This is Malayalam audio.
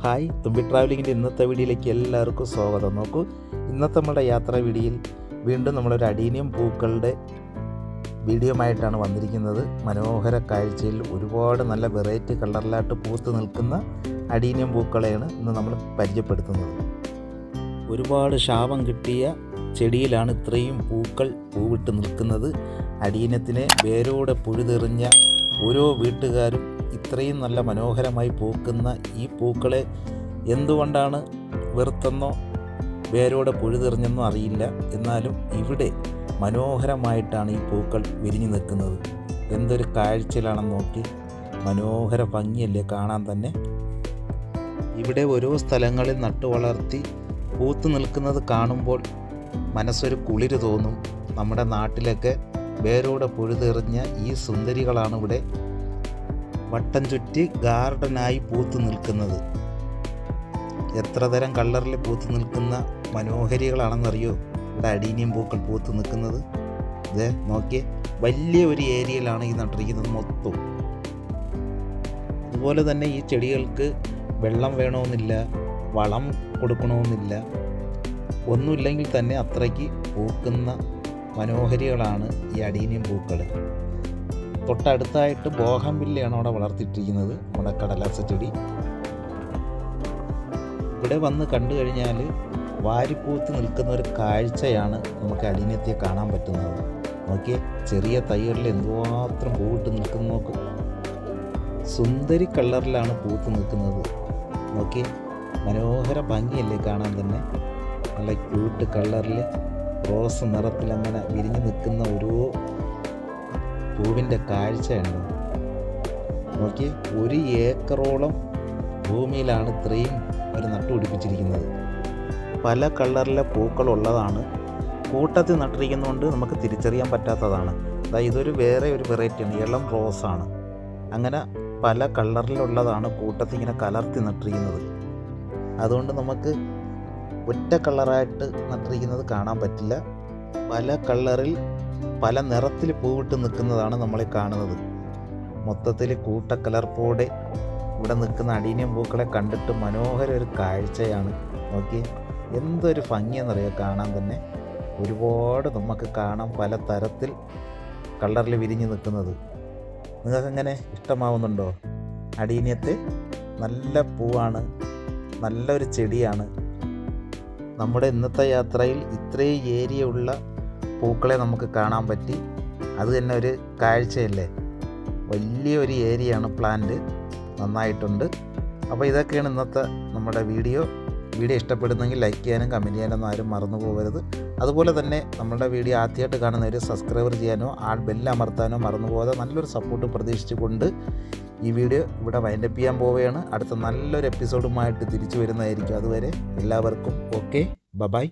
ഹായ്, തുമ്പി ട്രാവലിങ്ങിൻ്റെ ഇന്നത്തെ വീഡിയോയിലേക്ക് എല്ലാവർക്കും സ്വാഗതം. നോക്കൂ, ഇന്നത്തെ നമ്മുടെ യാത്രാ വീഡിയോയിൽ വീണ്ടും നമ്മളൊരു അഡീനിയം പൂക്കളുടെ വീഡിയോ ആയിട്ടാണ് വന്നിരിക്കുന്നത്. മനോഹര കാഴ്ചയിൽ ഒരുപാട് നല്ല വെറൈറ്റി കളറിലായിട്ട് പൂത്ത് നിൽക്കുന്ന അഡീനിയം പൂക്കളെയാണ് ഇന്ന് നമ്മൾ പരിചയപ്പെടുത്തുന്നത്. ഒരുപാട് ശാപം കിട്ടിയ ചെടിയിലാണ് ഇത്രയും പൂക്കൾ പൂവിട്ട് നിൽക്കുന്നത്. അഡീനത്തിനെ വേരോടെ പുഴുതെറിഞ്ഞ ഓരോ വീട്ടുകാരും ഇത്രയും നല്ല മനോഹരമായി പൂക്കുന്ന ഈ പൂക്കളെ എന്തുകൊണ്ടാണ് വെറുത്തെന്നോ വേരോടെ പുഴുതെറിഞ്ഞെന്നോ അറിയില്ല. എന്നാലും ഇവിടെ മനോഹരമായിട്ടാണ് ഈ പൂക്കൾ വിരിഞ്ഞു നിൽക്കുന്നത്. എന്തൊരു കാഴ്ചയിലാണെന്ന് നോക്കി, മനോഹര ഭംഗിയല്ലേ കാണാൻ തന്നെ. ഇവിടെ ഓരോ സ്ഥലങ്ങളിൽ നട്ടു വളർത്തി പൂത്ത് നിൽക്കുന്നത് കാണുമ്പോൾ മനസ്സൊരു കുളിര് തോന്നും. നമ്മുടെ നാട്ടിലൊക്കെ വേരോടെ പുഴുതെറിഞ്ഞ ഈ സുന്ദരികളാണ് ഇവിടെ വട്ടം ചുറ്റി ഗാർഡനായി പൂത്ത് നിൽക്കുന്നത്. എത്ര തരം കളറിൽ പൂത്ത് നിൽക്കുന്ന മനോഹരികളാണെന്നറിയോ ഇവിടെ അഡീനിയം പൂക്കൾ പൂത്ത് നിൽക്കുന്നത്. ഇത് നോക്കിയേ, വലിയ ഒരു ഏരിയയിലാണ് ഈ നട്ടിരിക്കുന്നത് മൊത്തം. അതുപോലെ തന്നെ ഈ ചെടികൾക്ക് വെള്ളം വേണമെന്നില്ല, വളം കൊടുക്കണമെന്നില്ല, ഒന്നുമില്ലെങ്കിൽ തന്നെ അത്രയ്ക്ക് പൂക്കുന്ന മനോഹരികളാണ് ഈ അഡീനിയം പൂക്കൾ. തൊട്ടടുത്തായിട്ട് ബോഗൺവില്ലയാണ് അവിടെ വളർത്തിയിട്ടിരിക്കുന്നത്, നമ്മുടെ കടലാസ ചെടി. ഇവിടെ വന്ന് കണ്ടു കഴിഞ്ഞാൽ വാരിപ്പൂത്ത് നിൽക്കുന്ന ഒരു കാഴ്ചയാണ് നമുക്ക് അഡീനിയത്തെ കാണാൻ പറ്റുന്നത്. നോക്കിയേ, ചെറിയ തൈകളിൽ എന്തുമാത്രം പൂവിട്ട് നിൽക്കുന്ന നോക്ക്. സുന്ദരി കളറിലാണ് പൂത്ത് നിൽക്കുന്നത്. നോക്കിയേ, മനോഹര ഭംഗിയല്ലേ കാണാൻ തന്നെ. നല്ല ക്യൂട്ട് കളറിൽ റോസ് നിറത്തിൽ അങ്ങനെ വിരിഞ്ഞു നിൽക്കുന്ന ഓരോ പൂവിൻ്റെ കാഴ്ചയുണ്ട്. നോക്കി, 1 ഏക്കറോളം ഭൂമിയിലാണ് ഇത്രയും അവർ നട്ടുപിടിപ്പിച്ചിരിക്കുന്നത്. പല കളറിലെ പൂക്കളുള്ളതാണ്. കൂട്ടത്തിൽ നട്ടിരിക്കുന്നതുകൊണ്ട് നമുക്ക് തിരിച്ചറിയാൻ പറ്റാത്തതാണ്. ഇതൊരു വേറെ ഒരു വെറൈറ്റിയാണ്, ഇളം റോസാണ്. അങ്ങനെ പല കളറിലുള്ളതാണ് കൂട്ടത്തിൽ ഇങ്ങനെ കലർത്തി നട്ടിരിക്കുന്നത്. അതുകൊണ്ട് നമുക്ക് ഒറ്റ കളറായിട്ട് നട്ടിരിക്കുന്നത് കാണാൻ പറ്റില്ല. പല കളറിൽ പല നിറത്തിൽ പൂവിട്ട് നിൽക്കുന്നതാണ് നമ്മളെ കാണുന്നത്. മൊത്തത്തിൽ കൂട്ടക്കലർപ്പോടെ ഇവിടെ നിൽക്കുന്ന അഡീനിയം പൂക്കളെ കണ്ടിട്ട് മനോഹര ഒരു കാഴ്ചയാണ്. നോക്കി, എന്തൊരു ഭംഗിയെന്നറിയാം കാണാൻ തന്നെ. ഒരുപാട് നമുക്ക് കാണാം പല തരത്തിൽ കളറിൽ വിരിഞ്ഞ് നിൽക്കുന്നത്. നിങ്ങൾക്കെങ്ങനെ ഇഷ്ടമാവുന്നുണ്ടോ അഡീനിയത്തെ? നല്ല പൂവാണ്, നല്ലൊരു ചെടിയാണ്. നമ്മുടെ ഇന്നത്തെ യാത്രയിൽ ഇത്രയും ഏരിയ ഉള്ള പൂക്കളെ നമുക്ക് കാണാൻ പറ്റി. അത് തന്നെ ഒരു കാഴ്ചയല്ലേ. വലിയൊരു ഏരിയയാണ് പ്ലാന്റ്, നന്നായിട്ടുണ്ട്. അപ്പോൾ ഇതൊക്കെയാണ് ഇന്നത്തെ നമ്മുടെ വീഡിയോ. ഇഷ്ടപ്പെടുന്നെങ്കിൽ ലൈക്ക് ചെയ്യാനും കമൻറ്റ് ചെയ്യാനൊന്നും ആരും മറന്നു പോകരുത്. അതുപോലെ തന്നെ നമ്മുടെ വീഡിയോ ആദ്യമായിട്ട് കാണുന്നവർ സബ്സ്ക്രൈബ് ചെയ്യാനോ ബെല്ല് അമർത്താനോ മറന്നു പോകാതെ നല്ലൊരു സപ്പോർട്ട് പ്രതീക്ഷിച്ചുകൊണ്ട് ഈ വീഡിയോ ഇവിടെ വൈൻഡപ്പ് ചെയ്യാൻ പോവുകയാണ്. അടുത്ത നല്ലൊരു എപ്പിസോഡുമായിട്ട് തിരിച്ചു വരുന്നതായിരിക്കും. അതുവരെ എല്ലാവർക്കും ഓക്കെ, ബൈ.